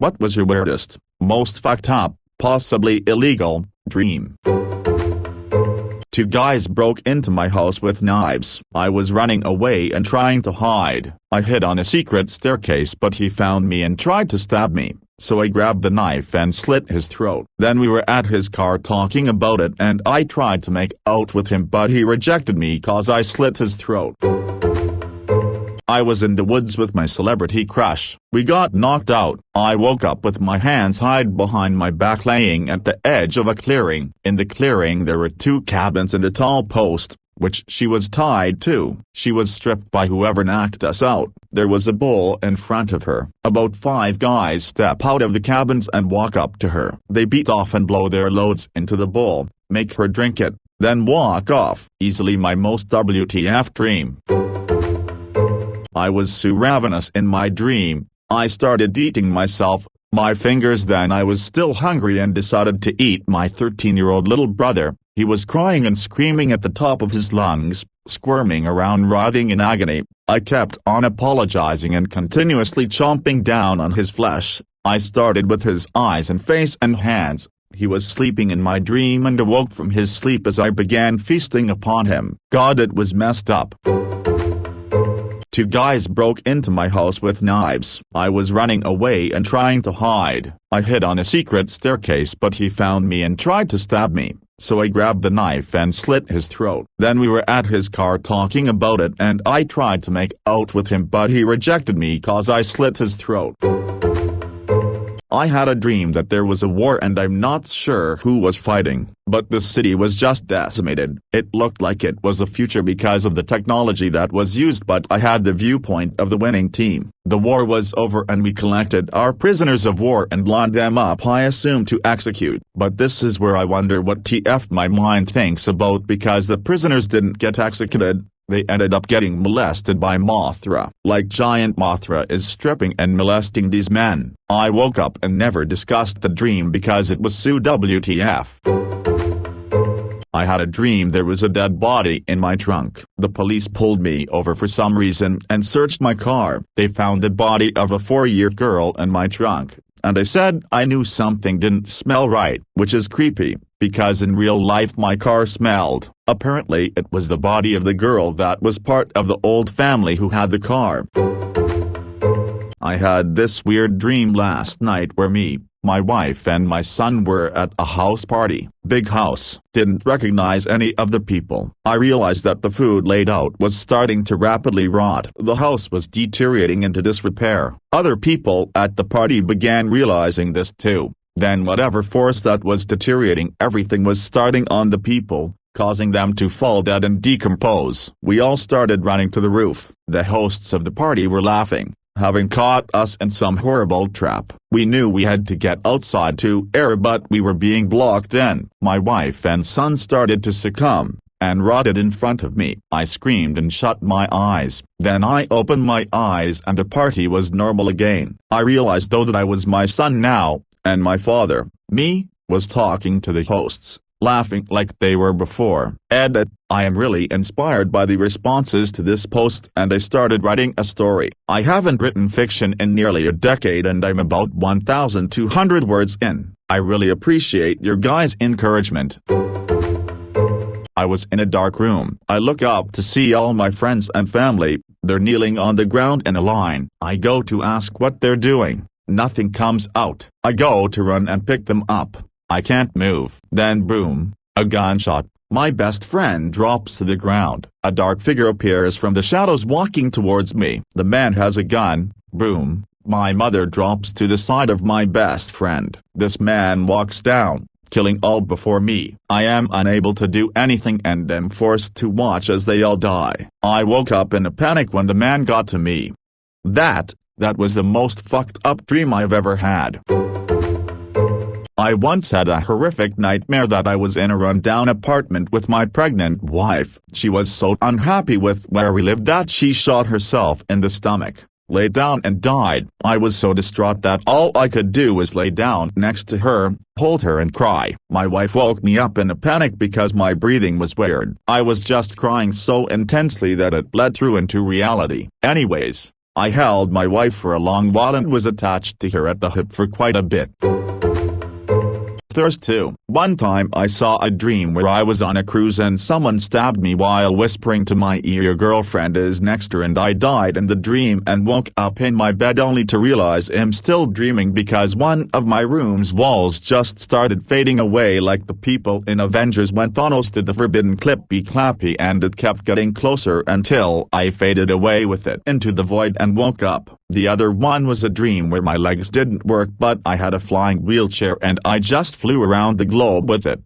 What was your weirdest, most fucked up, possibly illegal, dream? Two guys broke into my house with knives. I was running away and trying to hide. I hid on a secret staircase, but he found me and tried to stab me, so I grabbed the knife and slit his throat. Then we were at his car talking about it and I tried to make out with him, but he rejected me cause I slit his throat. I was in the woods with my celebrity crush. We got knocked out. I woke up with my hands tied behind my back, laying at the edge of a clearing. In the clearing there were two cabins and a tall post, which she was tied to. She was stripped by whoever knocked us out. There was a bowl in front of her. About 5 guys step out of the cabins and walk up to her. They beat off and blow their loads into the bowl, make her drink it, then walk off. Easily my most WTF dream. I was so ravenous in my dream, I started eating myself, my fingers. Then I was still hungry and decided to eat my 13-year-old little brother. He was crying and screaming at the top of his lungs, squirming around, writhing in agony. I kept on apologizing and continuously chomping down on his flesh. I started with his eyes and face and hands. He was sleeping in my dream and awoke from his sleep as I began feasting upon him. God, it was messed up. Two guys broke into my house with knives. I was running away and trying to hide. I hid on a secret staircase, but he found me and tried to stab me, so I grabbed the knife and slit his throat. Then we were at his car talking about it and I tried to make out with him, but he rejected me cause I slit his throat. I had a dream that there was a war and I'm not sure who was fighting, but the city was just decimated. It looked like it was the future because of the technology that was used, but I had the viewpoint of the winning team. The war was over and we collected our prisoners of war and lined them up, I assume, to execute. But this is where I wonder what TF my mind thinks about, because the prisoners didn't get executed. They ended up getting molested by Mothra, like giant Mothra is stripping and molesting these men. I woke up and never discussed the dream because it was so WTF. I had a dream there was a dead body in my trunk. The police pulled me over for some reason and searched my car. They found the body of a 4-year girl in my trunk, and I said I knew something didn't smell right, which is creepy, because in real life my car smelled. Apparently it was the body of the girl that was part of the old family who had the car. I had this weird dream last night where me, my wife and my son were at a house party. Big house. Didn't recognize any of the people. I realized that the food laid out was starting to rapidly rot. The house was deteriorating into disrepair. Other people at the party began realizing this too. Then whatever force that was deteriorating everything was starting on the people, causing them to fall dead and decompose. We all started running to the roof. The hosts of the party were laughing, having caught us in some horrible trap. We knew we had to get outside to air, but we were being blocked in. My wife and son started to succumb and rotted in front of me. I screamed and shut my eyes. Then I opened my eyes and the party was normal again. I realized though that I was my son now, and my father, me, was talking to the hosts, laughing like they were before. Edit. I am really inspired by the responses to this post and I started writing a story. I haven't written fiction in nearly a decade and I'm about 1,200 words in. I really appreciate your guys' encouragement. I was in a dark room. I look up to see all my friends and family. They're kneeling on the ground in a line. I go to ask what they're doing. Nothing comes out. I go to run and pick them up. I can't move. Then boom, a gunshot. My best friend drops to the ground. A dark figure appears from the shadows walking towards me. The man has a gun. Boom. My mother drops to the side of my best friend. This man walks down, killing all before me. I am unable to do anything and am forced to watch as they all die. I woke up in a panic when the man got to me. That was the most fucked up dream I've ever had. I once had a horrific nightmare that I was in a run-down apartment with my pregnant wife. She was so unhappy with where we lived that she shot herself in the stomach, lay down and died. I was so distraught that all I could do was lay down next to her, hold her and cry. My wife woke me up in a panic because my breathing was weird. I was just crying so intensely that it bled through into reality. Anyways, I held my wife for a long while and was attached to her at the hip for quite a bit. There's two. One time I saw a dream where I was on a cruise and someone stabbed me while whispering to my ear, "Your girlfriend is next her," and I died in the dream and woke up in my bed only to realize I'm still dreaming because one of my room's walls just started fading away like the people in Avengers when Thanos did the forbidden clippy clappy, and it kept getting closer until I faded away with it into the void and woke up. The other one was a dream where my legs didn't work but I had a flying wheelchair and I just flew around the globe with it.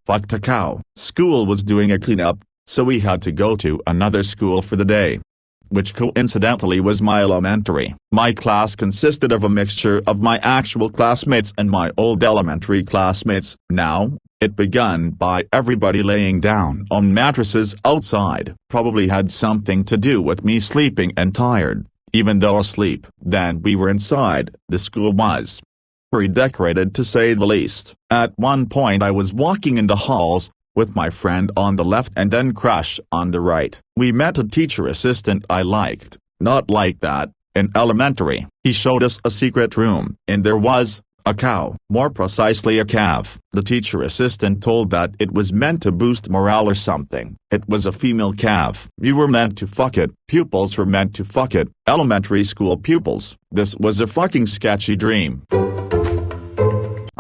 Fucked a cow. School was doing a cleanup, so we had to go to another school for the day, which coincidentally was my elementary. My class consisted of a mixture of my actual classmates and my old elementary classmates. Now, it began by everybody laying down on mattresses outside. Probably had something to do with me sleeping and tired, even though asleep. Then we were inside. The school was redecorated to say the least. At one point I was walking in the halls, with my friend on the left and then crush on the right. We met a teacher assistant I liked, not like that, in elementary. He showed us a secret room, and there was a cow, more precisely a calf. The teacher assistant told that it was meant to boost morale or something. It was a female calf. We were meant to fuck it. Pupils were meant to fuck it. Elementary school pupils. This was a fucking sketchy dream.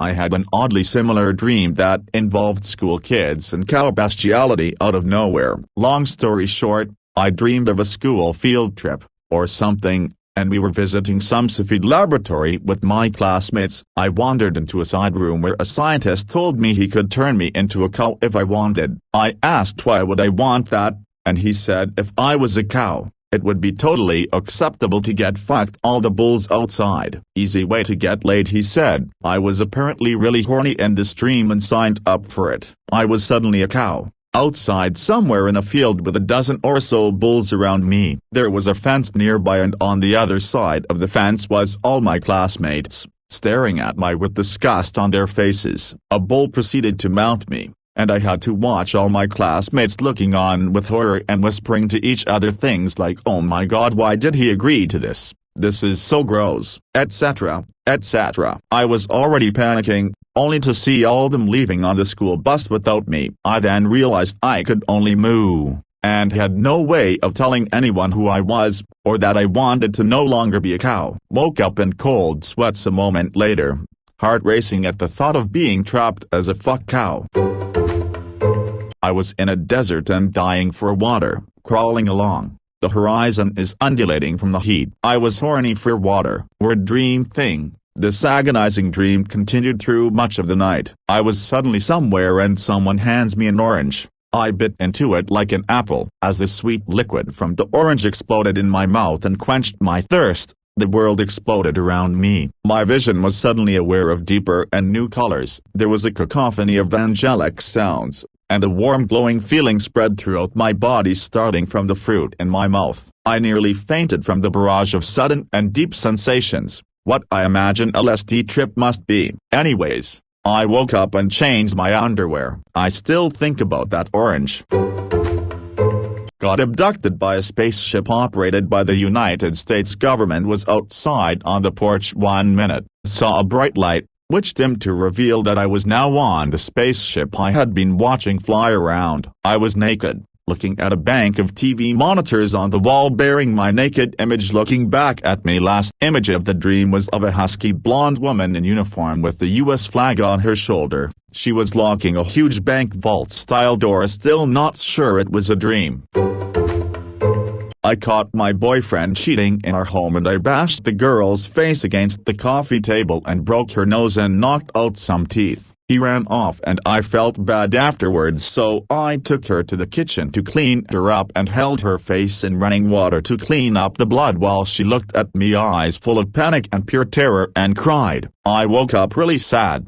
I had an oddly similar dream that involved school kids and cow bestiality out of nowhere. Long story short, I dreamed of a school field trip, or something, and we were visiting some Cepheid laboratory with my classmates. I wandered into a side room where a scientist told me he could turn me into a cow if I wanted. I asked why would I want that, and he said if I was a cow, it would be totally acceptable to get fucked all the bulls outside. Easy way to get laid, he said. I was apparently really horny in this dream and signed up for it. I was suddenly a cow, outside somewhere in a field with a dozen or so bulls around me. There was a fence nearby and on the other side of the fence was all my classmates, staring at me with disgust on their faces. A bull proceeded to mount me, and I had to watch all my classmates looking on with horror and whispering to each other things like, "Oh my god, why did he agree to this? This is so gross," etc., etc. I was already panicking, only to see all of them leaving on the school bus without me. I then realized I could only moo, and had no way of telling anyone who I was, or that I wanted to no longer be a cow. Woke up in cold sweats a moment later, heart racing at the thought of being trapped as a fuck cow. I was in a desert and dying for water, crawling along. The horizon is undulating from the heat. I was horny for water. Weird dream thing. This agonizing dream continued through much of the night. I was suddenly somewhere and someone hands me an orange. I bit into it like an apple. As the sweet liquid from the orange exploded in my mouth and quenched my thirst, the world exploded around me. My vision was suddenly aware of deeper and new colors. There was a cacophony of angelic sounds, and a warm glowing feeling spread throughout my body starting from the fruit in my mouth. I nearly fainted from the barrage of sudden and deep sensations. What I imagine a LSD trip must be. Anyways, I woke up and changed my underwear. I still think about that orange. Got abducted by a spaceship operated by the United States government. Was outside on the porch 1 minute. Saw a bright light, which dimmed to reveal that I was now on the spaceship I had been watching fly around. I was naked, looking at a bank of TV monitors on the wall bearing my naked image looking back at me. Last image of the dream was of a husky blonde woman in uniform with the US flag on her shoulder. She was locking a huge bank vault-style door. Still not sure it was a dream. I caught my boyfriend cheating in our home and I bashed the girl's face against the coffee table and broke her nose and knocked out some teeth. He ran off and I felt bad afterwards, so I took her to the kitchen to clean her up and held her face in running water to clean up the blood while she looked at me, eyes full of panic and pure terror, and cried. I woke up really sad.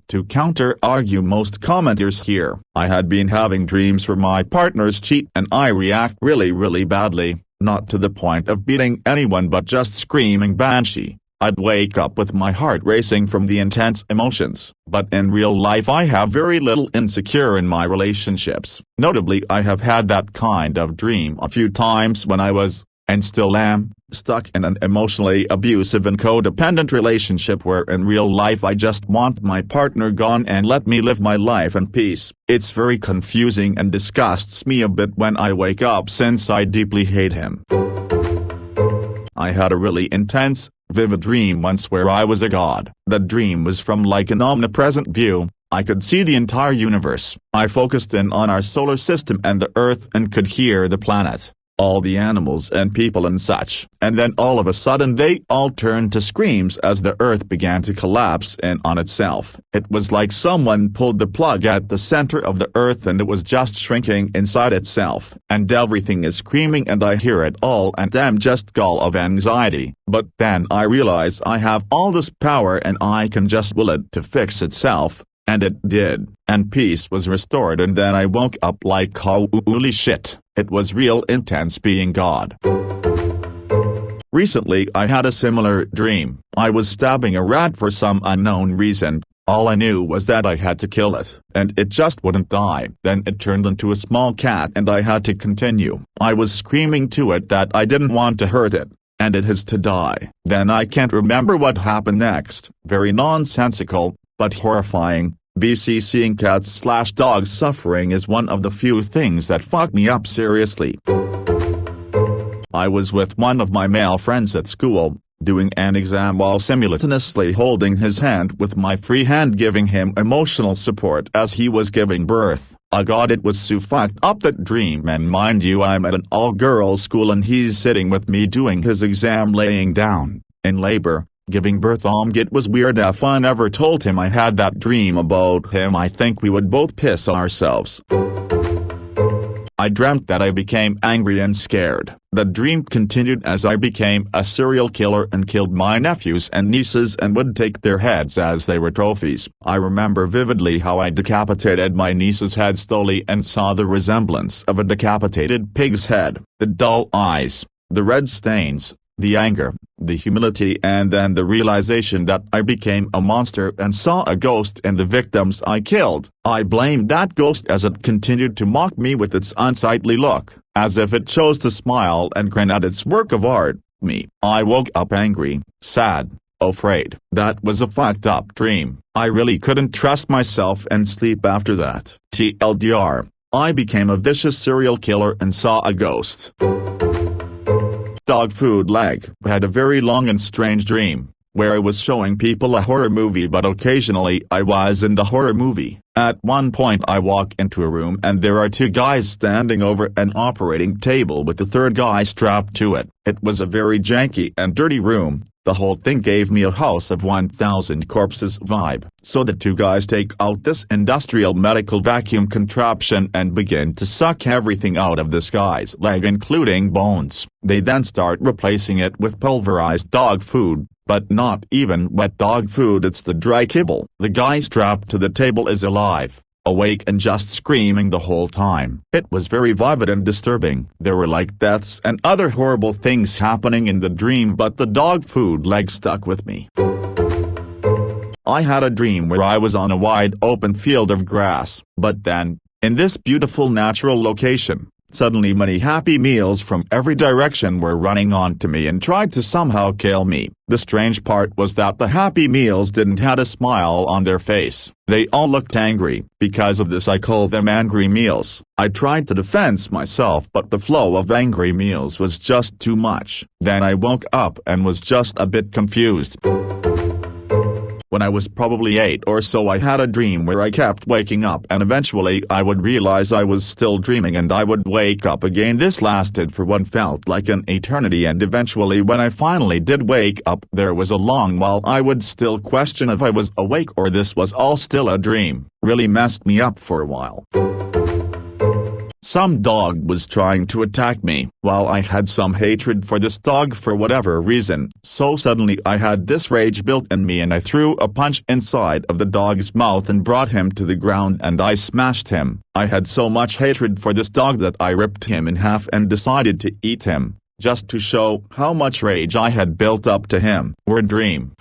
To counter-argue most commenters here, I had been having dreams where my partners cheat and I react really badly, not to the point of beating anyone but just screaming banshee. I'd wake up with my heart racing from the intense emotions. But in real life I have very little insecure in my relationships. Notably, I have had that kind of dream a few times when I was, and still am, stuck in an emotionally abusive and codependent relationship where in real life I just want my partner gone and let me live my life in peace. It's very confusing and disgusts me a bit when I wake up since I deeply hate him. I had a really intense, vivid dream once where I was a god. The dream was from like an omnipresent view. I could see the entire universe. I focused in on our solar system and the Earth and could hear the planet, all the animals and people and such. And then all of a sudden they all turned to screams as the Earth began to collapse in on itself. It was like someone pulled the plug at the center of the Earth and it was just shrinking inside itself. And everything is screaming and I hear it all and I'm just gall of anxiety. But then I realize I have all this power and I can just will it to fix itself. And it did, and peace was restored and then I woke up like holy shit, it was real intense being God. Recently I had a similar dream. I was stabbing a rat for some unknown reason. All I knew was that I had to kill it, and it just wouldn't die. Then it turned into a small cat and I had to continue. I was screaming to it that I didn't want to hurt it, and it has to die. Then I can't remember what happened next. Very nonsensical, but horrifying. BC seeing cats/dogs suffering is one of the few things that fuck me up seriously. I was with one of my male friends at school, doing an exam while simultaneously holding his hand with my free hand giving him emotional support as he was giving birth. God, it was so fucked up that dream, and mind you I'm at an all-girls school and he's sitting with me doing his exam laying down, in labor, giving birth. It was weird. If I never told him I had that dream about him I think we would both piss ourselves. I dreamt that I became angry and scared. The dream continued as I became a serial killer and killed my nephews and nieces and would take their heads as they were trophies. I remember vividly how I decapitated my niece's head slowly and saw the resemblance of a decapitated pig's head, the dull eyes, the red stains, the anger, the humility, and then the realization that I became a monster and saw a ghost in the victims I killed. I blamed that ghost as it continued to mock me with its unsightly look, as if it chose to smile and grin at its work of art, me. I woke up angry, sad, afraid. That was a fucked up dream. I really couldn't trust myself and sleep after that. TLDR, I became a vicious serial killer and saw a ghost. Dog food leg. Had a very long and strange dream, where I was showing people a horror movie but occasionally I was in the horror movie. At one point I walk into a room and there are two guys standing over an operating table with the third guy strapped to it. It was a very janky and dirty room. The whole thing gave me a House of 1000 Corpses vibe. So the two guys take out this industrial medical vacuum contraption and begin to suck everything out of this guy's leg including bones. They then start replacing it with pulverized dog food, but not even wet dog food, it's the dry kibble. The guy strapped to the table is alive, awake and just screaming the whole time. It was very vivid and disturbing. There were like deaths and other horrible things happening in the dream, but the dog food leg stuck with me. I had a dream where I was on a wide open field of grass, but then, in this beautiful natural location, suddenly many Happy Meals from every direction were running onto me and tried to somehow kill me. The strange part was that the Happy Meals didn't have a smile on their face. They all looked angry. Because of this I call them angry meals. I tried to defend myself but the flow of angry meals was just too much. Then I woke up and was just a bit confused. When I was probably 8 or so I had a dream where I kept waking up and eventually I would realize I was still dreaming and I would wake up again. This lasted for what felt like an eternity and eventually when I finally did wake up there was a long while I would still question if I was awake or this was all still a dream. Really messed me up for a while. Some dog was trying to attack me, while I had some hatred for this dog for whatever reason. So suddenly I had this rage built in me and I threw a punch inside of the dog's mouth and brought him to the ground and I smashed him. I had so much hatred for this dog that I ripped him in half and decided to eat him. just to show how much rage I had built up to him. Word dream.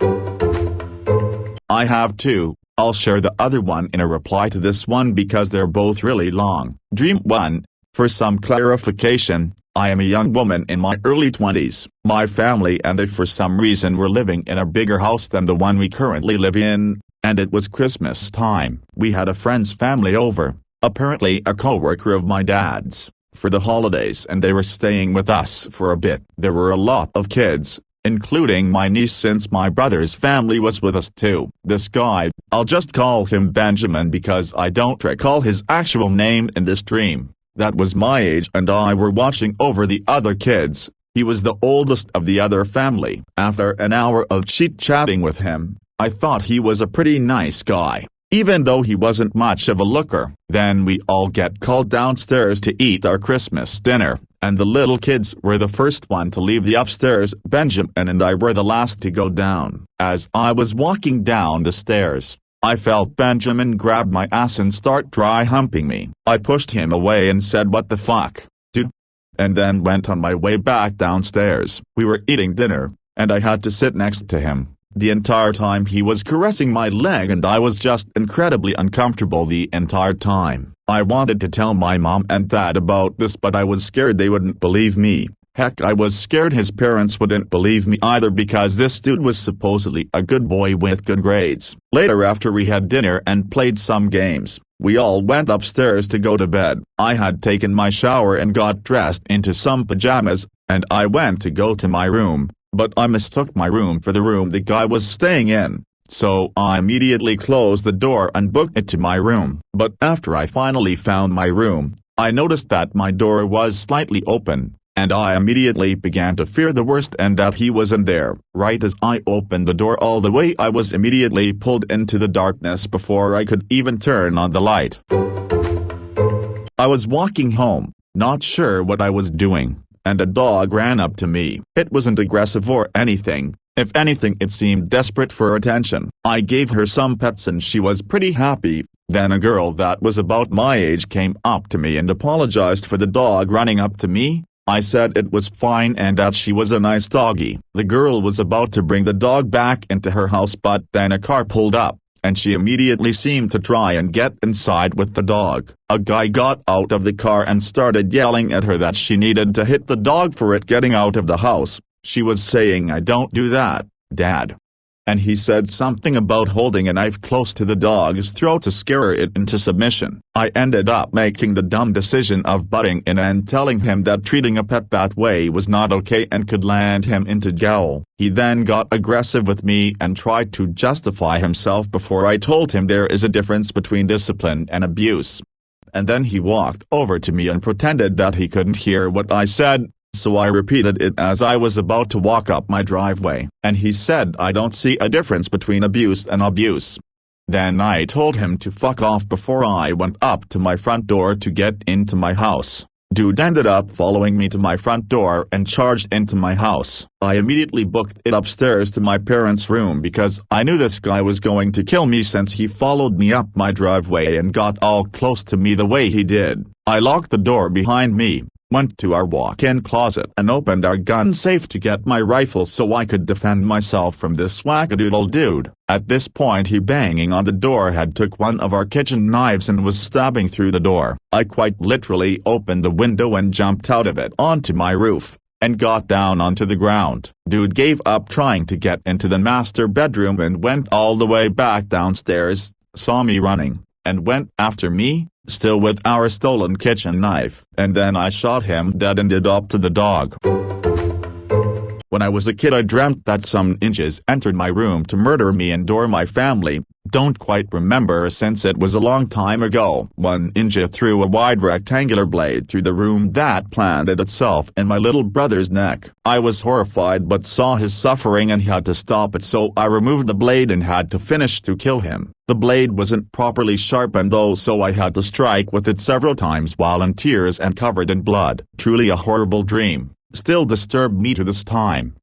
I have two. I'll share the other one in a reply to this one because they're both really long. Dream 1. For some clarification, I am a young woman in my early 20s. My family and I for some reason were living in a bigger house than the one we currently live in, and it was Christmas time. We had a friend's family over, apparently a co-worker of my dad's, for the holidays, and they were staying with us for a bit. There were a lot of kids, including my niece since my brother's family was with us too. This guy, I'll just call him Benjamin because I don't recall his actual name in this dream, that was my age and I were watching over the other kids. He was the oldest of the other family. After an hour of chit-chatting with him, I thought he was a pretty nice guy, even though he wasn't much of a looker. Then we all get called downstairs to eat our Christmas dinner, and the little kids were the first one to leave the upstairs. Benjamin and I were the last to go down. As I was walking down the stairs, I felt Benjamin grab my ass and start dry humping me. I pushed him away and said, "What the fuck, dude?" and then went on my way back downstairs. We were eating dinner, and I had to sit next to him. The entire time he was caressing my leg and I was just incredibly uncomfortable the entire time. I wanted to tell my mom and dad about this but I was scared they wouldn't believe me. Heck, I was scared his parents wouldn't believe me either because this dude was supposedly a good boy with good grades. Later, after we had dinner and played some games, we all went upstairs to go to bed. I had taken my shower and got dressed into some pajamas, and I went to go to my room. But I mistook my room for the room the guy was staying in, so I immediately closed the door and booked it to my room. But after I finally found my room, I noticed that my door was slightly open, and I immediately began to fear the worst and that he was in there. Right as I opened the door all the way, I was immediately pulled into the darkness before I could even turn on the light. I was walking home, not sure what I was doing, and a dog ran up to me. It wasn't aggressive or anything. If anything, it seemed desperate for attention. I gave her some pets and she was pretty happy. Then a girl that was about my age came up to me and apologized for the dog running up to me. I said it was fine and that she was a nice doggy. The girl was about to bring the dog back into her house, but then a car pulled up, and she immediately seemed to try and get inside with the dog. A guy got out of the car and started yelling at her that she needed to hit the dog for it getting out of the house. She was saying, "I don't do that, Dad." And he said something about holding a knife close to the dog's throat to scare it into submission. I ended up making the dumb decision of butting in and telling him that treating a pet that way was not okay and could land him into jail. He then got aggressive with me and tried to justify himself before I told him there is a difference between discipline and abuse. And then he walked over to me and pretended that he couldn't hear what I said. So I repeated it as I was about to walk up my driveway, and he said I don't see a difference between abuse and abuse. Then I told him to fuck off before I went up to my front door to get into my house. Dude ended up following me to my front door and charged into my house. I immediately booked it upstairs to my parents' room because I knew this guy was going to kill me since he followed me up my driveway and got all close to me the way he did. I locked the door behind me, went to our walk-in closet and opened our gun safe to get my rifle so I could defend myself from this wackadoodle dude. At this point he banging on the door had took one of our kitchen knives and was stabbing through the door. I quite literally opened the window and jumped out of it onto my roof, and got down onto the ground. Dude gave up trying to get into the master bedroom and went all the way back downstairs, saw me running, and went after me, still with our stolen kitchen knife. And then I shot him dead and adopted the dog. When I was a kid I dreamt that some ninjas entered my room to murder me and or my family. Don't quite remember since it was a long time ago. One ninja threw a wide rectangular blade through the room that planted itself in my little brother's neck. I was horrified but saw his suffering and had to stop it, so I removed the blade and had to finish to kill him. The blade wasn't properly sharpened though, so I had to strike with it several times while in tears and covered in blood. Truly a horrible dream. Still disturb me to this time.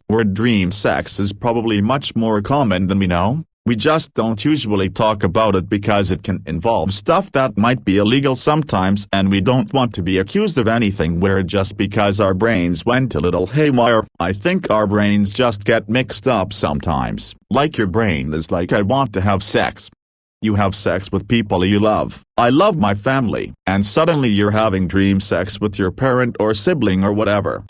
Word dream. Sex is probably much more common than we know. We just don't usually talk about it because it can involve stuff that might be illegal sometimes, and we don't want to be accused of anything weird just because our brains went a little haywire. I think our brains just get mixed up sometimes. Like your brain is like, I want to have sex. You have sex with people you love. I love my family. And suddenly you're having dream sex with your parent or sibling or whatever.